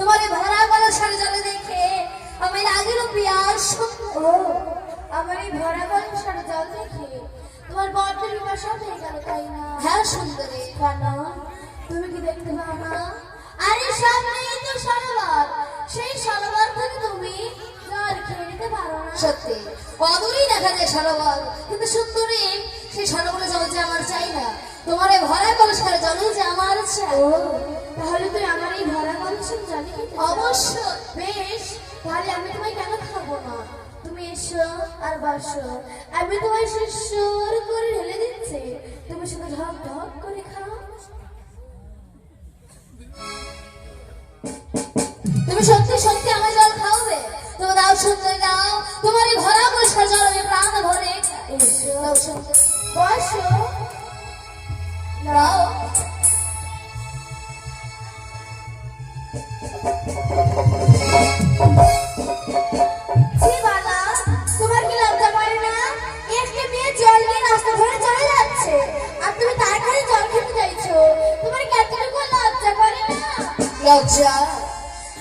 তোমার ভরা গলা শাড়ি জলে দেখে আমি লাগিল পিয়াস। ও আমার এই ভরা গলা শাড়ি জল দেখে তোমার বড় বাসা হয়ে গেল, তাই না? হ্যাঁ সুন্দরী। কেন তুমি কি দেখতে পাও না? আরে সামনেই তো সরোবর, সেই সরোবর থেকে তুমি জল খেয়ে নিতে পারো না? সত্যি অদূরেই দেখা যায় সরোবর, কিন্তু সুন্দরী সেই সরোবরে জল যে আমার চাই না, তোমার এই ভরা কলসের জলে যে আমার চাই। ও তাহলে তুই আমার এই ভরা কলসের জলে খেতে চাও? অবশ্যই। বেশ, তাহলে আমি তোমায় কেন খাবো না? তুমি এসো আর বসো, আমি তোমায় সুর করে ঢেলে দিচ্ছি, তুমি শুধু ঢক ঢক করে খাও। তুমি সত্যি সত্যি আমার জল খাওয়াবে? তুমি দাও সুন্দরী দাও, তোমার এই ভরা কলসের জল আমি প্রাণ ভরে খাই। এসো দাও সুন্দরী, বসো। দাও। ছি বালা, তোমার কি লজ্জা করে না? একটি মেয়ে জল নিয়ে রাস্তা ধরে চলে যাচ্ছে আর তুমি তাড়াতাড়ি জল খেতে চাইছো, তোমার কি এতটুকু লজ্জা করে না? লজ্জা?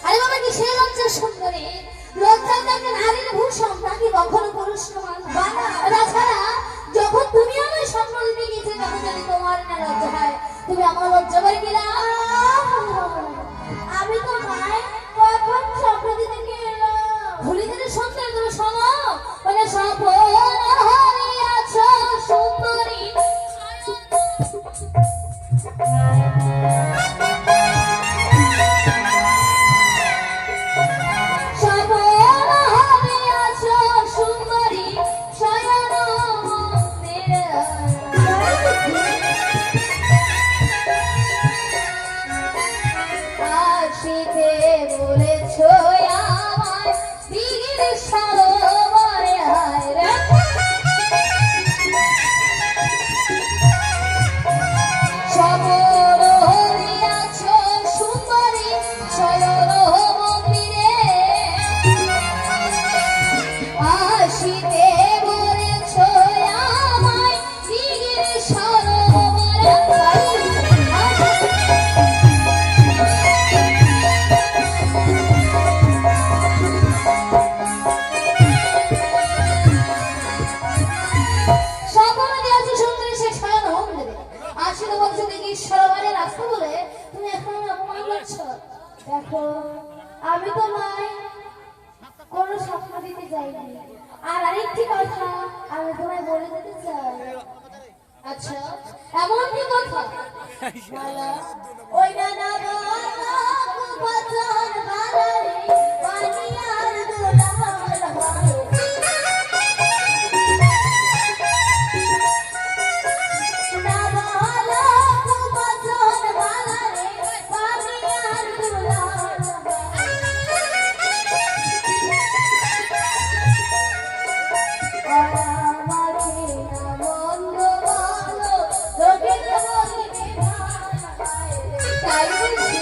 আরে বাবা কি সে লজ্জা সুন্দরী? লজ্জা তো একটা নারীর ভূষণ, তাকে কখনো পুরুষ সমান বানা। তাছাড়া যখন তুমি আমার স্বপ্ন দিতে গেছে তখন যদি তোমার না লজ্জা হয়, তুমি আমার লজ্জা করে কিনা? আমি তো মায় কখন স্বপ্ন দিতে গেলাম? ভুলে যেতে সুন্দর তুমি শোনো, মানে স্বপন হারিয়াছ সুন্দরী। স্বপন হারিয়াছ সুন্দরী শয়ন মন্দিরে। আসিতে বলেছ আমায় দিগির সরোবরে, হায় রে সবর হরিয়াছ সুন্দরী শয়ন মন্দিরে। আসিতে বলেছ আমায় দিগির সরোবরে। সকলে দিয়েছে সুন্দরী সে শয়ন মন্দিরে। আসিল বলছে দেখি সরোবরের রাস্তা বলে তুমি এখন অপমান করছো। দেখো, আমি তো মায় কোনো স্বপ্ন দিতে যাইনি। আর আরেকটি কথা আমি তোমায় বলে দিতে চাই। আচ্ছা এমন কি কথা? বলো। ওই না না বাবা বচন বানারে পানিয়ার দুলাল হয়। না বলো বচন বানারে পানিয়ার দুলাল হয়। আমাকে না মন্দ ভালো লোকের বলিতে ভালো হয় রে। তাই বলছি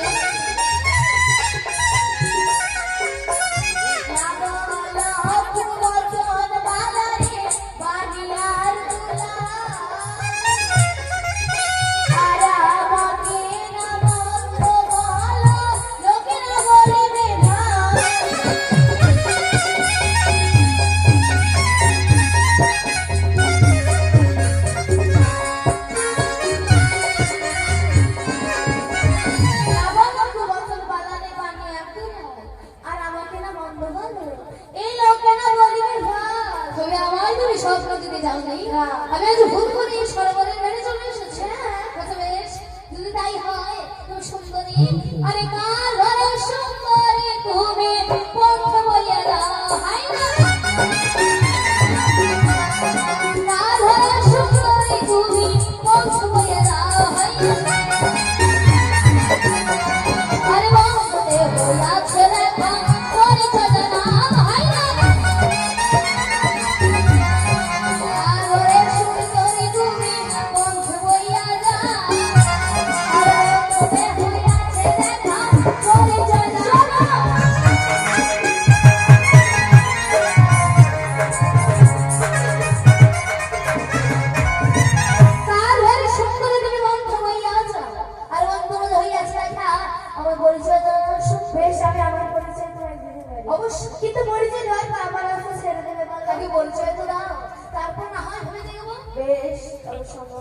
অবশ্যই। কিন্তু পরিচয় দেওয়ার পর আমার রাস্তা ছেড়ে দেবে বলো? তাকে পরিচয় তো দাও, তারপর না হয় ভেবে দেখবো। বেশ, তবে শোনো।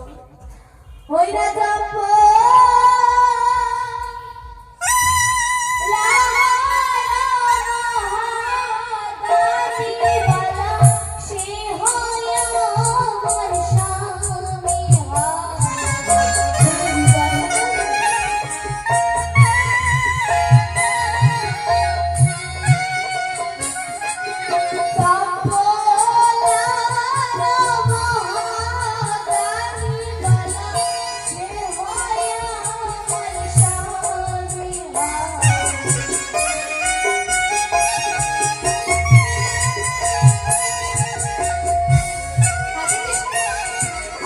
হইরা জপ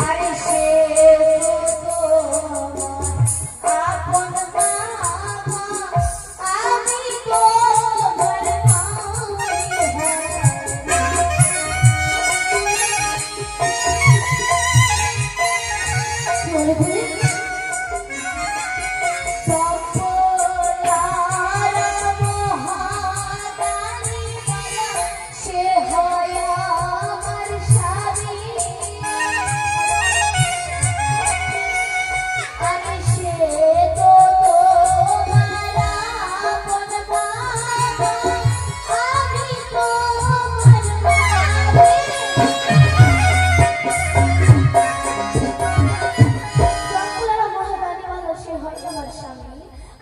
আরে সে আপন মামা, আমি তোমার বলে বলে সে হয় আমার স্বামী, আমি সে তো তোমার আপন মামা, আমি তোমার মামি। চক্রারা মহারানী বলো সে হয় তোমার স্বামী,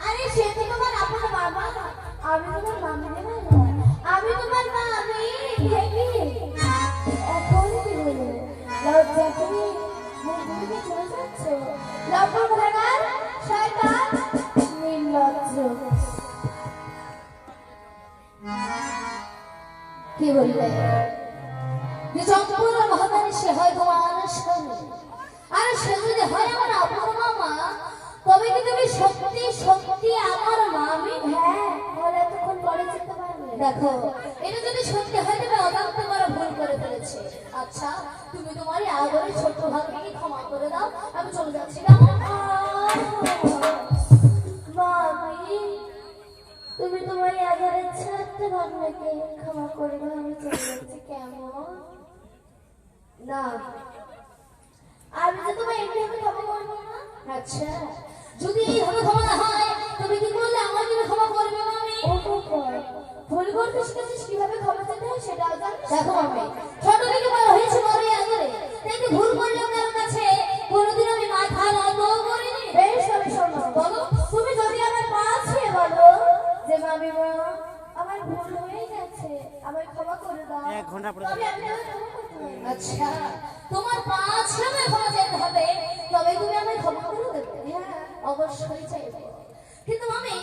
আরে সে তো তোমার আপন বাবা, আমি তোমার মামি রে ভাই, আমি তোমার মামি। দেখি এখন কি বলে লজ্জা তুমি মুখ থেকে চলে যাচ্ছ, লজ্জা কোথাকার শয়তান নির্লজ্জ। কি বললে যে চন্দ্রপুর মহাদানী সে হয় তোমার স্বামী, আর সে যদি হয় আমার আপন মামা, তবে কি তুমি সত্যি সত্যি আমার মামি? হ্যাঁ, বলে এতক্ষণ পরে যেতে পারবে। দেখো, এটা যদি সত্যি হয় তবে অজান্তে বড় ভুল করে ফেলেছে। আচ্ছা, তুমি তোমার এই আগরে ছোট ভাগ্যকে ক্ষমা করে দাও, আমি চলে যাচ্ছি। কেমন? মামি, তুমি তোমার আগারের ছোট্ট ভাবনাকে ক্ষমা করে দাও, আমি চলে যাচ্ছি। কেমন না, আমি তো তোমার এমনি আমি ক্ষমা করবো না। আচ্ছা, যদি এইভাবে ক্ষমা না হয় তুমি কি করলে আমাকে ক্ষমা করবে মামি? ভুল করতে শিখেছিস, কিভাবে ক্ষমা চাইতে হয় সেটাও জানিস। দেখো মামি, ছোট থেকে বড় হয়েছে বড় আগরে, তাই তো ভুল করলেও কারোর কাছে কোনোদিন আমি মাথা নত করিনি। বেশ, তবে শোনো, বলো। তুমি যদি আমার পা ছুঁয়ে বলো যে মামি মা আমার ভুল হয়ে গেছে, আমায় ক্ষমা করে দাও, 1 ঘন্টা পরে তবে আমি তোমায় ক্ষমা করতে পারি। আচ্ছা, তোমার 5 সময় ক্ষমা চাইতে হবে, তবে তুমি আমায় ক্ষমা করে দেবে? হ্যাঁ, অবশ্যই চাইবো। কিন্তু মামি,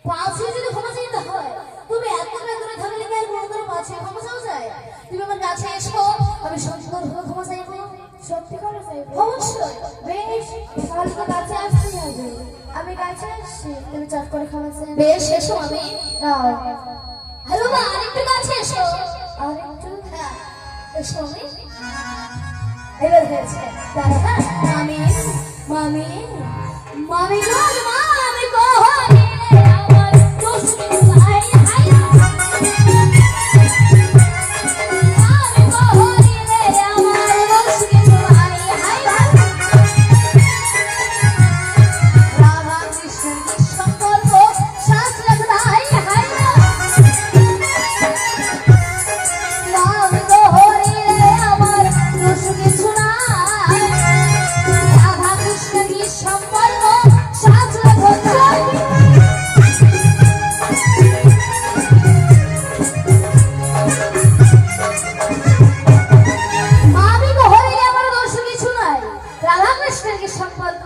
5 যদি ক্ষমা চাইতে হয়, তুমি এত করে থাকলে কি আর কোনোদিন 5 ক্ষমা চাওয়া যায়? তুমি আমার কাছে এসো, আমি সুন্দর ভাবে ক্ষমা চাইবো। সত্যি করে চাইবো? অবশ্যই। বেশ, তাহলে তো কাছে আসতেই হবে। আমি কাছে আসছি, তুমি চট করে ক্ষমা চাই। বেশ, এসো মামি। নাও, হ্যালো মা, আরেকটু কাছে এসো। আর একটু। হ্যাঁ, এসো মামি। এবার হয়েছে। দাঁড়া, মামি, মামি, মামি গো, মামি গো, আমার দুষ্টু ভাই, হাই মামি গো, আমার দুষ্টু ভাই, হাই রাধা কৃষ্ণের সম্পর্ক শাস্ত্র ভাই, হাই রাম গো, আমার দোষ কিছু নাই, রাধা কৃষ্ণের সম্পর্ক শাস্ত্র ভাই। মামি গো, হরিলে আমার দোষ কিছু নাই, রাধা কৃষ্ণের কি সম্পর্ক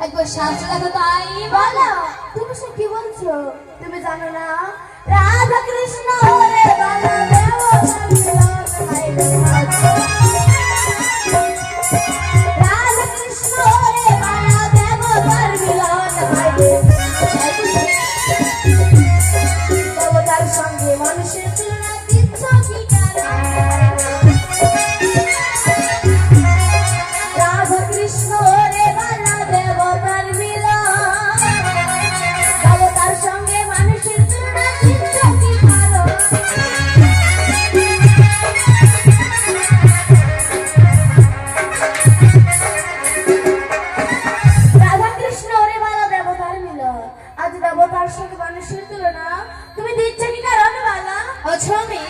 একবার শাস্ত্র দেখো তাই বলো, তুমি সে কি বলছো? তুমি জানো না রাধা কৃষ্ণ হরে বালাদেব রাধা কৃষ্ণ হরে বালাদেব মিলন ভাইরে, দেবতার সঙ্গে মানুষের তুলনা দিচ্ছ কি কারণ? রাধা কৃষ্ণ হরে বালাদেব মিলন, দেবতার সঙ্গে মানুষের তুলনা দিচ্ছ কি কারণ? সঙ্গে মানুষের তুলনা তুমি দিচ্ছ কি কারণে বালা? আচ্ছা আমি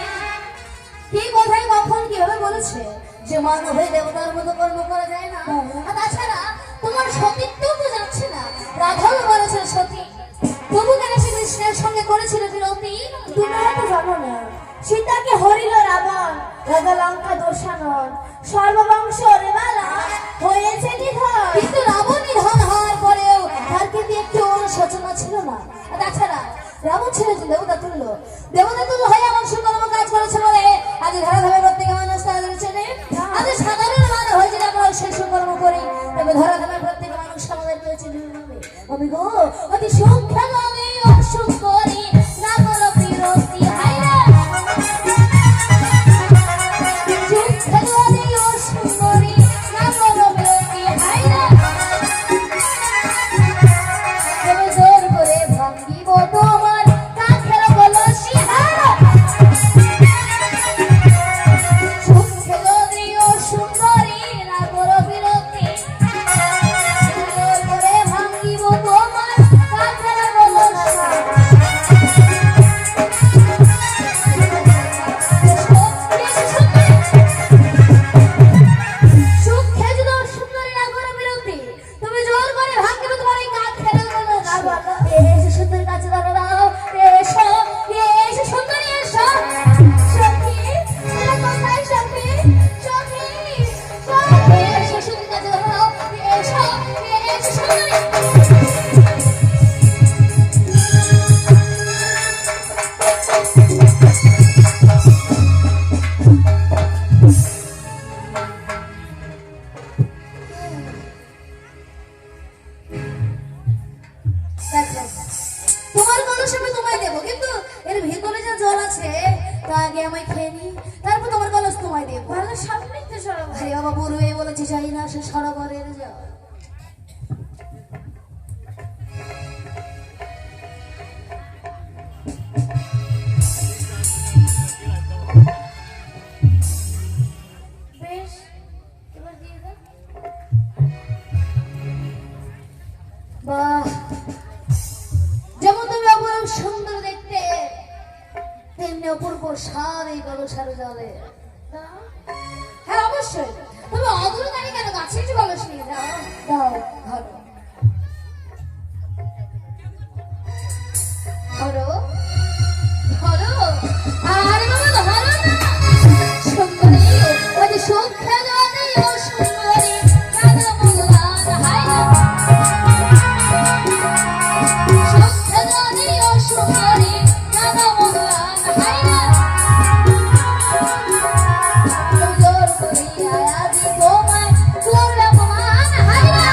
কি কোথায় কখন কিভাবে বলেছে যে মানব হয়ে দেবতার মতো কর্ম করা যায় না? আর তাছাড়া তোমার সতীত্বও তো যাচ্ছে না। রাধাও বলেছে সতী, তবু কেন সে কৃষ্ণের সঙ্গে করেছিল বিরতি? তুমি হয়তো জানো না, সীতাকে হরিল রাবণ, রাজা লঙ্কা দোষানন, সর্ববংশ রে বালা হয়েছে নিধন। কিন্তু রাবণ নিধন হওয়ার পরেও তার কিন্তু একটু অনুশোচনা ছিল না। আর তাছাড়া রাবণ ছিল যে দেবতা তুল্য, দেবতা তুল্য হয়ে আমার সুকর্ম কাজ করেছে বলে আজ ধরাধামে প্রত্যেকে মানুষ তাদের চেনে। আজ সাধারণ মানুষ হয়ে যদি আমরা সেই সুকর্ম করি তবে ধরাধামে প্রত্যেকে মানুষ আমাদেরকে চেনে নেবে। আমি গো অতি সংখ্যা গানে অসুখ করি না করো বিরতি হাইরা সংখ্যা গানে অসুখ করি না করো বিরতি হাইরা তবে জোর করে ভাঙ্গিব তোমার কাঠের কলসি হারা সংখ্যা গানে অসুখ করি না করো বিরতি জোর করে ভাঙ্গিব তোমার কাঠের কলসি সুখে যদি সুন্দরী না করে বিরতি তুমি জোর করে ভাঙবে তোমার এই কাঠ খেলে এসে সুন্দরী কাছে দাঁড়াও। এসো এসে সুন্দরী এসো সখী কোথায় সখী সখী সখী এসে সুন্দরী কাছে দাঁড়াও। এসো এসে সুন্দরী দেখো তোমার কলস আমি তোমায় দেবো, কিন্তু এর ভিতরে যা জল আছে তা আগে আমায় খেয়ে নি, তারপর তোমার কলস তোমায় দেবো। ভালো সামনেই তো সরব। আরে বাবা বুড়ুয়ে বলেছি চাই না সে সরোবরের জল। বেশ, এবার দিয়ে দাও। বাহ, যেমন তুমি অপরূপ সুন্দর দেখতে তেমনি অপূর্ব স্বাদ এই কলসার জলে। দাও, হ্যাঁ অবশ্যই, তবে অদূর দাঁড়িয়ে কেন গাছে একটু কলস নিয়ে যাও। দাও। ধরো ধরো ধরো, আরে বাবা ধরো না সুন্দরী ওই যে সুখে জানে ও সুন্দরী রাধা মঙ্গলার হায়রা সুখে জানে ও সুন্দরী রাধা মঙ্গলার হায়রা জোর করি আয়াদি তোমায় করবে অপমান হায়রা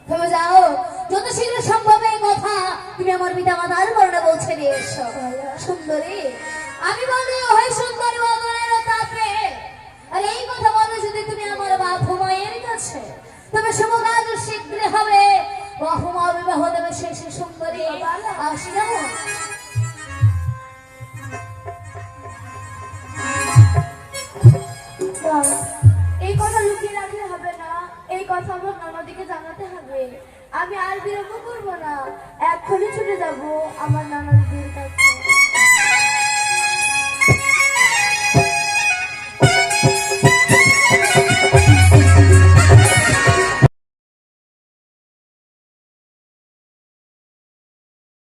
তুমি যাও, যত শীঘ্র সম্ভব এই কথা তুমি আমার পিতা মাতার বর্ণে পৌঁছে দিয়ে এসো। সুন্দরী, আমি বলি ওই সুন্দরী বদনের তাপে আর এই কথা বলো যদি তুমি আমার বাপু মায়ের কাছে, তবে শুভ কাজ শীঘ্রই হবে। বাপু মা বিবাহ দেবে শেষে সুন্দরী। আসি যাবো। এই কথা লুকিয়ে রাখলে হবে না, এই কথা আমার ননদিকে জানাতে হবে। আমি আর বিলম্ব করবো না, এক্ষুনি ছুটে যাব আমার ননদির কাছে।